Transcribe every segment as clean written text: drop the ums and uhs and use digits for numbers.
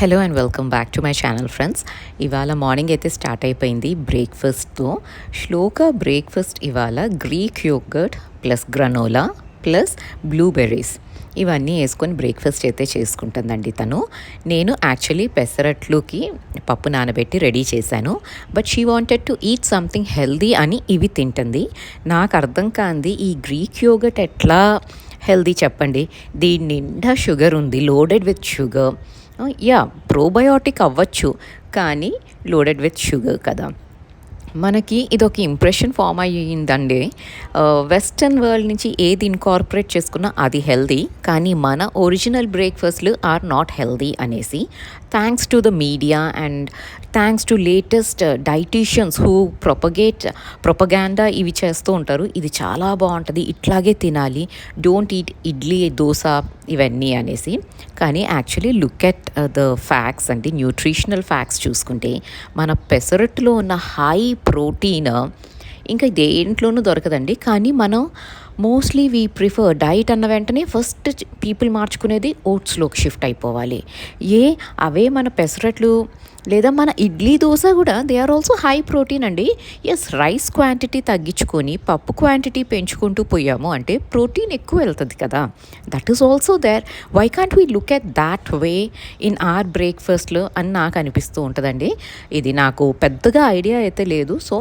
Hello and welcome back to my channel friends. ఇవాళ morning అయితే start అయిపోయింది బ్రేక్ఫాస్ట్తో. శ్లోక breakfast ఇవాళ Greek yoghurt plus granola plus blueberries ఇవన్నీ వేసుకొని బ్రేక్ఫాస్ట్ అయితే చేసుకుంటుందండి తను. నేను యాక్చువల్లీ పెసరట్లుకి పప్పు నానబెట్టి రెడీ చేశాను. But she wanted to eat something healthy అని ఇవి తింటుంది. నాకు అర్థం కాంది ఈ గ్రీక్ యోగర్ట్ ఎట్లా హెల్దీ చెప్పండి. దీని నిండా షుగర్ ఉంది, లోడెడ్ విత్ షుగర్. ప్రోబయోటిక్ అవ్వచ్చు కానీ లోడెడ్ విత్ షుగర్ కదా. మనకి ఇదొక ఇంప్రెషన్ ఫామ్ అయ్యిందండి. వెస్టర్న్ వరల్డ్ నుంచి ఏది ఇన్కార్పొరేట్ చేసుకున్నా అది హెల్దీ, కానీ మన ఒరిజినల్ బ్రేక్ఫాస్ట్లు ఆర్ నాట్ హెల్దీ అనేసి. Thanks to the media and thanks to latest dietitians who propaganda ఇవి చేస్తూ ఉంటారు. ఇది చాలా బాగుంటుంది, ఇట్లాగే తినాలి, డోంట్ ఈట్ ఇడ్లీ దోశ ఇవన్నీ అనేసి. కానీ actually look at the facts అండి, న్యూట్రిషనల్ ఫ్యాక్ట్స్ చూసుకుంటే మన పెసరట్టులో ఉన్న హై ప్రోటీన్ ఇంకా దేంట్లోనూ దొరకదండి. కానీ మనం మోస్ట్లీ వీ ప్రిఫర్ డైట్ అన్న వెంటనే ఫస్ట్ పీపుల్ మార్చుకునేది ఓట్స్లోకి షిఫ్ట్ అయిపోవాలి. అవే మన పెసరట్లు లేదా మన ఇడ్లీ దోశ కూడా they are also high protein అండి. ఎస్, రైస్ క్వాంటిటీ తగ్గించుకొని పప్పు క్వాంటిటీ పెంచుకుంటూ పోయాము అంటే ప్రోటీన్ ఎక్కువ వెళ్తుంది కదా. That is also there. Why can't we look at that way in our బ్రేక్ఫాస్ట్లో అని నాకు అనిపిస్తూ ఉంటుందండి. ఇది నాకు పెద్దగా ఐడియా అయితే లేదు, so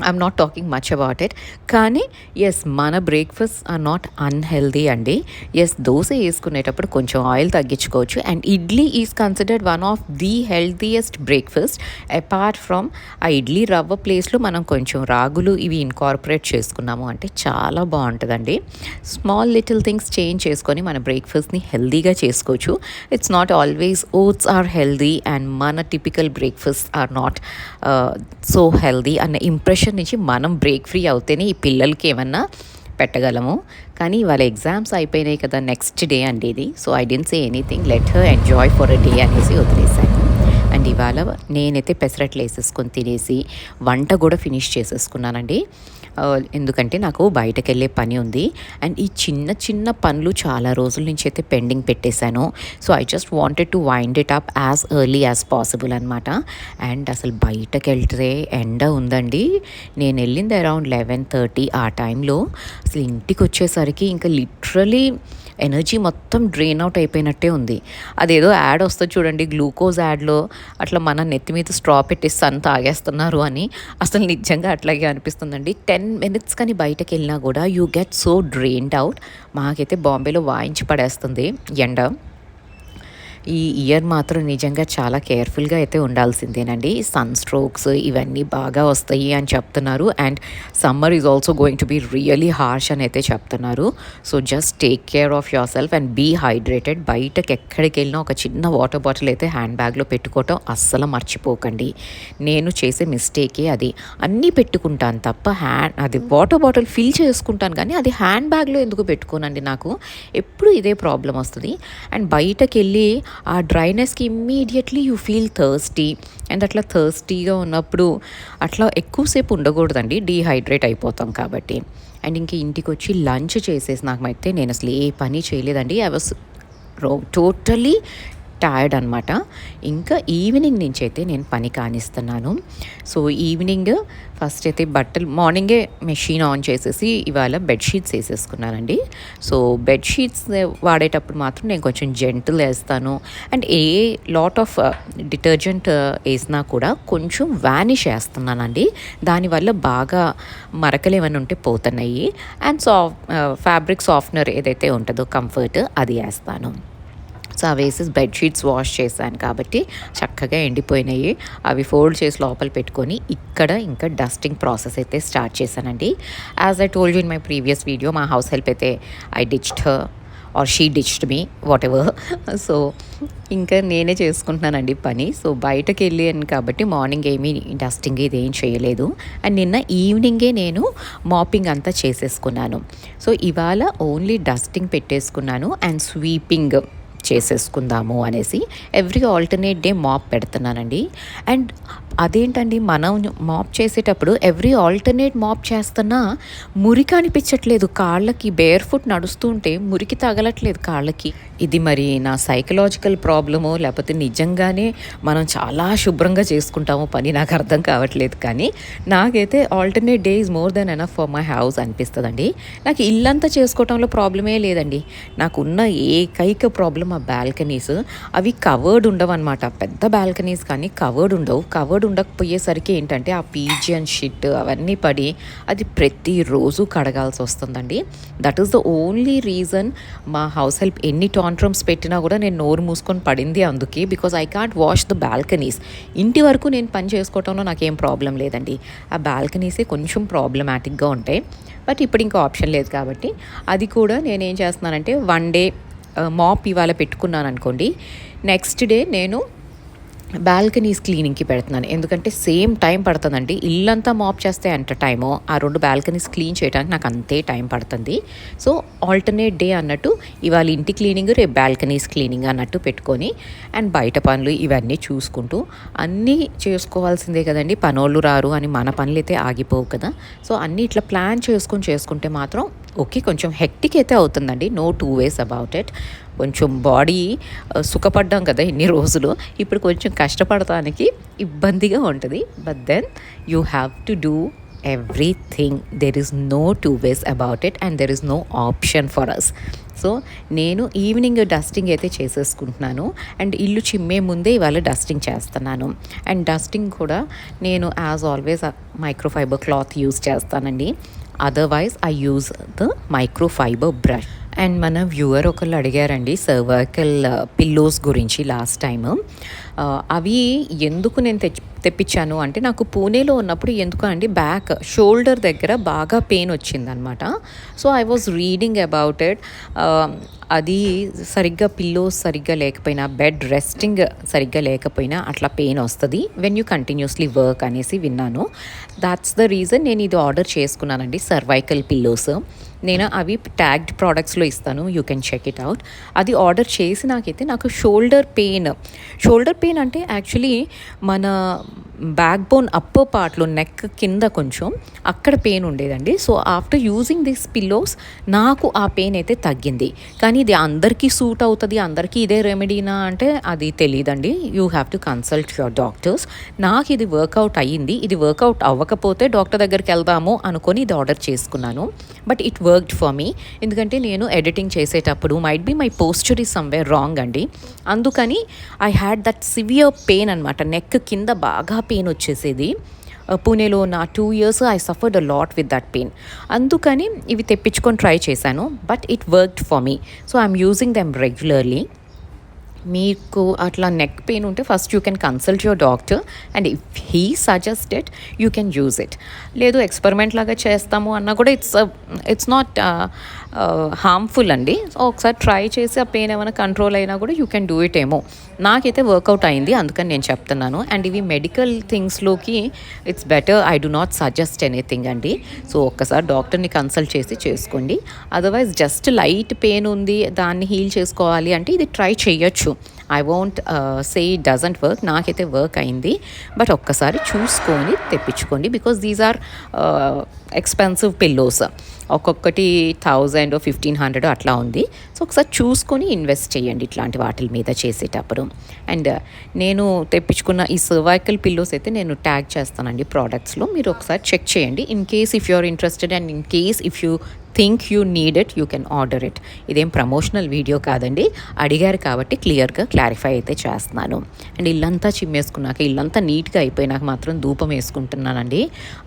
I'm not talking much about it. కానీ ఎస్, మన బ్రేక్ఫాస్ట్ ఆర్ నాట్ అన్హెల్దీ అండి. ఎస్, దోశ వేసుకునేటప్పుడు కొంచెం ఆయిల్ తగ్గించుకోవచ్చు. And idli is considered one of the healthiest breakfast. Apart from ఆ ఇడ్లీ రవ్వ ప్లేస్లో మనం కొంచెం రాగులు ఇవి ఇన్కార్పొరేట్ చేసుకున్నాము అంటే చాలా బాగుంటుందండి. స్మాల్ లిటిల్ థింగ్స్ చేంజ్ చేసుకొని మన బ్రేక్ఫాస్ట్ని హెల్తీగా చేసుకోవచ్చు. It's not always oats are healthy and మన typical breakfast are not so healthy అన్న ఇంప్రెషన్ నుంచి మనం బ్రేక్ ఫ్రీ అవుతేనే ఈ పిల్లలకి ఏమన్నా పెట్టగలము. కానీ వాళ్ళ ఎగ్జామ్స్ అయిపోయినాయి కదా, నెక్స్ట్ డే అండి ఇది. So I didn't say anything, let her enjoy for a day అనేసి వదిలేశాను. అండ్ ఇవాళ నేనైతే పెసరట్లు వేసేసుకొని తినేసి వంట కూడా ఫినిష్ చేసేసుకున్నానండి. ఎందుకంటే నాకు బయటకు వెళ్ళే పని ఉంది. అండ్ ఈ చిన్న చిన్న పనులు చాలా రోజుల నుంచి అయితే పెండింగ్ పెట్టేశాను. So I just wanted to wind it up as early as possible అనమాట. అండ్ అసలు బయటకు వెళ్తే ఎండ ఉందండి. నేను వెళ్ళింది అరౌండ్ 11:30 ఆ టైంలో. అసలు ఇంటికి వచ్చేసరికి ఇంకా లిటరలీ ఎనర్జీ మొత్తం డ్రైన్ అవుట్ అయిపోయినట్టే ఉంది. అదేదో యాడ్ వస్తుంది చూడండి, గ్లూకోజ్ యాడ్లో అట్లా మన నెత్తి మీద స్ట్రా పెట్టేసి సన్ తాగేస్తున్నారు అని. అసలు నిజంగా అట్లాగే అనిపిస్తుందండి. 10 minutes కానీ బయటకు వెళ్ళినా కూడా you get so drained out. మాకైతే బాంబేలో వాయించి పడేస్తుంది ఎండ. ఈ ఇయర్ మాత్రం నిజంగా చాలా కేర్ఫుల్గా అయితే ఉండాల్సిందేనండి. సన్ స్ట్రోక్స్ ఇవన్నీ బాగా వస్తాయి అని చెప్తున్నారు. And summer is also going to be really harsh అని అయితే చెప్తున్నారు. So just take care of yourself and be hydrated. బయటకు ఎక్కడికి వెళ్ళినా ఒక చిన్న వాటర్ బాటిల్ అయితే హ్యాండ్ బ్యాగ్లో పెట్టుకోవటం అస్సలు మర్చిపోకండి. నేను చేసే మిస్టేకే అది. అన్నీ పెట్టుకుంటాను తప్ప అది వాటర్ బాటిల్ ఫిల్ చేసుకుంటాను కానీ అది హ్యాండ్ బ్యాగ్లో ఎందుకు పెట్టుకోనండి. నాకు ఎప్పుడు ఇదే ప్రాబ్లం వస్తుంది. అండ్ బయటకు వెళ్ళి ఆ డ్రైనెస్కి immediately you feel thirsty. And అట్లా థర్స్టీగా ఉన్నప్పుడు అట్లా ఎక్కువసేపు ఉండకూడదండి, డీహైడ్రేట్ అయిపోతాం కాబట్టి. అండ్ ఇంక ఇంటికి వచ్చి లంచ్ చేసేసి నాకైతే నేను అసలు ఏ పని చేయలేదండి. ఐ వాస్ టోటలీ టైర్డ్ అనమాట. ఇంకా ఈవినింగ్ నుంచి అయితే నేను పని కానిస్తున్నాను. సో ఈవినింగ్ ఫస్ట్ అయితే బట్టలు మార్నింగే మెషిన్ ఆన్ చేసేసి ఇవాళ బెడ్షీట్స్ వేసేసుకున్నానండి. సో బెడ్షీట్స్ వాడేటప్పుడు మాత్రం నేను కొంచెం జెంటిల్ వేస్తాను. అండ్ లాట్ ఆఫ్ డిటర్జెంట్ వేసినా కూడా కొంచెం వానిష్ వేస్తున్నానండి. దానివల్ల బాగా మరకలు ఏమైనా ఉంటే పోతున్నాయి. అండ్ ఫ్యాబ్రిక్ సాఫ్ట్నర్ ఏదైతే ఉంటుందో కంఫర్ట్ అది వేస్తాను. సో ఆ వేసేసి బెడ్షీట్స్ వాష్ చేశాను కాబట్టి చక్కగా ఎండిపోయినాయి. అవి ఫోల్డ్ చేసి లోపల పెట్టుకొని ఇక్కడ ఇంకా డస్టింగ్ ప్రాసెస్ అయితే స్టార్ట్ చేశానండి. As I told you in my previous video, మా హౌస్ హెల్ప్ అయితే I ditched her or she ditched me what ever. So ఇంకా నేనే చేసుకుంటున్నానండి పని. సో బయటకు వెళ్ళాను కాబట్టి మార్నింగ్ ఏమీ డస్టింగ్ ఇదేం చేయలేదు. అండ్ నిన్న ఈవినింగే నేను మాపింగ్ అంతా చేసేసుకున్నాను. సో ఇవాళ ఓన్లీ డస్టింగ్ పెట్టేసుకున్నాను అండ్ స్వీపింగ్ చేసేసుకుందాము అనేసి ఎవ్రీ ఆల్టర్నేట్ డే మాప్ పెడుతున్నానండి. అండ్ అదేంటండి, మనం మాప్ చేసేటప్పుడు ఎవ్రీ ఆల్టర్నేట్ మాప్ చేస్తున్నా మురికి అనిపించట్లేదు కాళ్ళకి. బేర్ ఫుట్ నడుస్తూ ఉంటే మురికి తగలట్లేదు కాళ్ళకి. ఇది మరి నా సైకలాజికల్ ప్రాబ్లమో లేకపోతే నిజంగానే మనం చాలా శుభ్రంగా చేసుకుంటామో పని నాకు అర్థం కావట్లేదు. కానీ నాకైతే alternate day is more than enough for my house అనిపిస్తుందండి. నాకు ఇల్లంతా చేసుకోవటంలో ప్రాబ్లమే లేదండి. నాకున్న ఏకైక ప్రాబ్లం ఆ బాల్కనీస్. అవి కవర్డ్ ఉండవన్నమాట. పెద్ద బాల్కనీస్ కానీ కవర్డ్ ఉండవు. కవర్డ్ ఉండకపోయేసరికి ఏంటంటే ఆ పీజియన్ షిట్ అవన్నీ పడి అది ప్రతిరోజు కడగాల్సి వస్తుందండి. That is the only reason మా హౌస్ హెల్ప్ ఎన్ని టాంట్రమ్స్ పెట్టినా కూడా నేను నోరు మూసుకొని పడింది అందుకే. Because I can't wash the balconies. ఇంటి వరకు నేను పని చేసుకోవటంలో నాకేం ప్రాబ్లం లేదండి. ఆ బాల్కనీసే కొంచెం ప్రాబ్లమాటిక్గా ఉంటాయి. బట్ ఇప్పుడు ఇంకా ఆప్షన్ లేదు కాబట్టి అది కూడా నేనేం చేస్తున్నానంటే వన్ డే మాప్ ఇవాళ పెట్టుకున్నాను అనుకోండి, నెక్స్ట్ డే నేను బాల్కనీస్ క్లీనింగ్కి పెడుతున్నాను. ఎందుకంటే సేమ్ టైం పడుతుందండి. ఇల్లంతా మాప్ చేస్తే ఎంత టైమో ఆ 2 బాల్కనీస్ క్లీన్ చేయడానికి నాకు అంతే టైం పడుతుంది. సో ఆల్టర్నేట్ డే అన్నట్టు ఇవాళ ఇంటి క్లీనింగ్, రేపు బాల్కనీస్ క్లీనింగ్ అన్నట్టు పెట్టుకొని అండ్ బయట పనులు ఇవన్నీ చూసుకుంటూ అన్నీ చేసుకోవాల్సిందే కదండి. పనోళ్ళు రారు అని మన పనులు అయితే ఆగిపోవు కదా. సో అన్నీ ఇట్లా ప్లాన్ చేసుకుంటే మాత్రం ఓకే, కొంచెం హెక్టిక్ అయితే అవుతుందండి. No two ways about it. కొంచెం బాడీ సుఖపడ్డాం కదా ఇన్ని రోజులు, ఇప్పుడు కొంచెం కష్టపడటానికి ఇబ్బందిగా ఉంటుంది. But then you have to do everything. There is no two ways about it and there is no option for us. So నేను ఈవినింగ్ డస్టింగ్ అయితే చేసేసుకుంటున్నాను అండ్ ఇల్లు చిమ్మే ముందే ఇవాళ డస్టింగ్ చేస్తున్నాను. అండ్ డస్టింగ్ కూడా నేను as always microfiber cloth use చేస్తానండి. Otherwise I use the microfiber brush. And మన వ్యూవర్ ఒకళ్ళు అడిగారండి సర్వైకల్ పిల్లోస్ గురించి లాస్ట్ టైము. అవి ఎందుకు నేను తెప్పించాను అంటే, నాకు పూణేలో ఉన్నప్పుడు ఎందుకు అండి బ్యాక్ షోల్డర్ దగ్గర బాగా పెయిన్ వచ్చిందనమాట. So I was reading about it. అది సరిగ్గా పిల్లోస్ సరిగ్గా లేకపోయినా, బెడ్ రెస్టింగ్ సరిగ్గా లేకపోయినా అట్లా పెయిన్ వస్తుంది వెన్ యూ కంటిన్యూస్లీ వర్క్ అనేసి విన్నాను. దాట్స్ ద రీజన్ నేను ఇది ఆర్డర్ చేసుకున్నానండి, సర్వైకల్ పిల్లోస్. నేను అవి ట్యాగ్డ్ ప్రోడక్ట్స్లో ఇస్తాను, you can check it out. అది ఆర్డర్ చేసి నాకు షోల్డర్ పెయిన్ అంటే యాక్చువల్లీ మన బ్యాక్ బోన్ అప్పర్ పార్ట్లో నెక్ కింద కొంచెం అక్కడ పెయిన్ ఉండేదండి. So after using this pillows నాకు ఆ పెయిన్ అయితే తగ్గింది. కానీ ఇది అందరికీ సూట్ అవుతుంది, అందరికీ ఇదే రెమెడీనా అంటే అది తెలియదండి. You have to consult your doctors. నాకు ఇది వర్కౌట్ అయ్యింది. ఇది వర్కౌట్ అవ్వకపోతే డాక్టర్ దగ్గరికి వెళ్దాము అనుకొని ఇది ఆర్డర్ చేసుకున్నాను. But it worked for me. ఎందుకంటే నేను ఎడిటింగ్ చేసేటప్పుడు might be my posture is somewhere wrong అండి. అందుకని I had that severe pain అనమాట. నెక్ కింద బాగా పెయిన్ వచ్చేసేది. పూణేలో నా 2 years I suffered a lot with that pain. అందుకని ఇవి తెప్పించుకొని ట్రై చేశాను. But it worked for me. So I'm using them regularly. మీకు అట్లా నెక్ పెయిన్ ఉంటే first you can consult your doctor and if he suggested you can use it. లేదు experiment లాగా చేస్తాము అన్నా కూడా ఇట్స్ నాట్ హార్మ్ఫుల్ అండి. సో ఒకసారి ట్రై చేసి ఆ పెయిన్ ఏమైనా కంట్రోల్ అయినా కూడా యూ కెన్ డూ ఇట్ ఏమో. నాకైతే వర్కౌట్ అయింది, అందుకని నేను చెప్తున్నాను. అండ్ ఇవి మెడికల్ థింగ్స్లోకి it's better. I do not suggest anything అండి. సో ఒక్కసారి డాక్టర్ని కన్సల్ట్ చేసి చేసుకోండి. అదర్వైజ్ జస్ట్ లైట్ పెయిన్ ఉంది, దాన్ని హీల్ చేసుకోవాలి అంటే ఇది ట్రై చేయొచ్చు. I won't say it doesn't work. నాకైతే వర్క్ అయింది. బట్ ఒక్కసారి చూసుకొని తెప్పించుకోండి. Because these are expensive pillows. ఒక్కొక్కటి 1000 or 1500 అట్లా ఉంది. సో ఒకసారి చూసుకొని ఇన్వెస్ట్ చేయండి ఇట్లాంటి వాటి మీద చేసేటప్పుడు. అండ్ నేను తెప్పించుకున్న ఈ సర్వైకల్ పిల్లోస్ అయితే నేను ట్యాగ్ చేస్తానండి ప్రోడక్ట్స్లో. మీరు ఒకసారి చెక్ చేయండి. In case if you are interested and in case if you think you need it you can order it. ఇదేం ప్రమోషనల్ వీడియో కాదండి, అడిగారు కాబట్టి క్లియర్గా క్లారిఫై అయితే చేస్తున్నాను. అండ్ ఇల్లంతా చిమ్మేసుకున్నాక, ఇల్లంతా నీట్గా అయిపోయినాక మాత్రం ధూపం వేసుకుంటున్నానండి.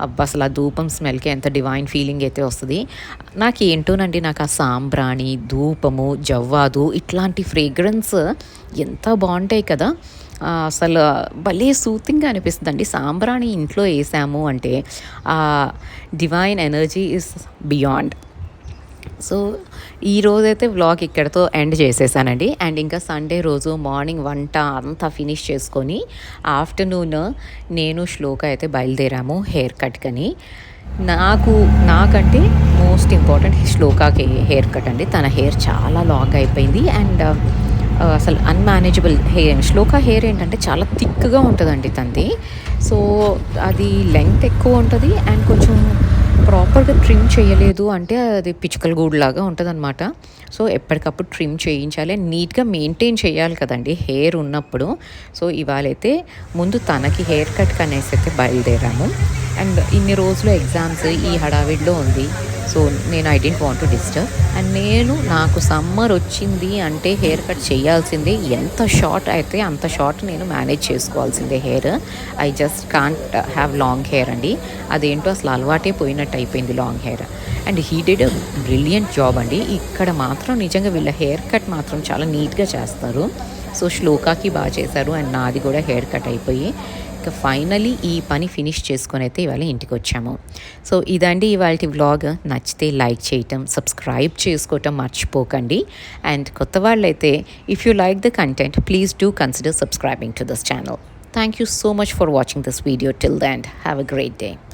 అబ్బా అసలు ఆ ధూపం స్మెల్కి ఎంత డివైన్ ఫీలింగ్ అయితే వస్తుంది. నాకేంటోనండి, నాకు ఆ సాంబ్రాణి, ధూపము, జవ్వాదు ఇట్లాంటి ఫ్రేగ్రెన్స్ ఎంత బాగుంటాయి కదా. అసలు భలే సూతింగ్గా అనిపిస్తుంది అండి. సాంబ్రాణి ఇంట్లో వేసాము అంటే ఆ divine energy is beyond. So ఈరోజైతే వ్లాగ్ ఇక్కడితో ఎండ్ చేసేసానండి. అండ్ ఇంకా సండే రోజు మార్నింగ్ వంట అంతా ఫినిష్ చేసుకొని ఆఫ్టర్నూన్ నేను శ్లోక అయితే బయలుదేరాము హెయిర్ కట్కని. నాకంటే మోస్ట్ ఇంపార్టెంట్ శ్లోకాకి హెయిర్ కట్ అండి. తన హెయిర్ చాలా లాంగ్ అయిపోయింది అండ్ అసలు అన్మేనేజబుల్ హెయిర్. శ్లోక హెయిర్ ఏంటంటే చాలా థిక్గా ఉంటుందండి తనది. సో అది లెంగ్త్ ఎక్కువ ఉంటుంది అండ్ కొంచెం ప్రాపర్‌గా ట్రిమ్ చేయలేదు అంటే అది పిచ్చుకల గూడులాగా ఉంటదనమాట. సో, ఎప్పటికప్పుడు ట్రిమ్ చేయించాలి. నీట్‌గా మెయింటైన్ చేయాలి కదండీ హెయిర్ ఉన్నప్పుడు. సో, ఇవాళైతే ముందు తనకి హెయిర్ కట్‌కనేసైతే బయలుదేరాము. అండ్ ఇన్ని రోజులు ఎగ్జామ్స్ ఈ హడావిడిలో ఉంది. సో, నేను I don't want to disturb. And నాకు సమ్మర్ వచ్చింది అంటే హెయిర్ కట్ చేయాల్సిందే. ఎంత షార్ట్ అయితే అంత షార్ట్ నేను మేనేజ్ చేసుకోవాల్సిందే hair. I just can't have long hair అండి. అదేంటో అసలు అలవాటే పోయినట్టు అయిపోయింది long hair. And he did a brilliant job అండి. ఇక్కడ మాత్రం నిజంగా వీళ్ళ హెయిర్ కట్ మాత్రం చాలా నీట్‌గా చేస్తారు. సో, శ్లోకాకి బాగా చేశారు. అండ్ నాది కూడా హెయిర్ కట్ అయిపోయి ఇక ఫైనలీ ఈ పని ఫినిష్ చేసుకొని అయితే ఇవాళ ఇంటికి వచ్చాము. సో, ఇదండి ఇవాల్టి వ్లాగ్. నచ్చితే లైక్ చేయటం, సబ్స్క్రైబ్ చేసుకోవటం మర్చిపోకండి. అండ్ కొత్త వాళ్ళైతే if you like the content please do consider subscribing to this channel. Thank you so much for watching this video till the end. Have a great day.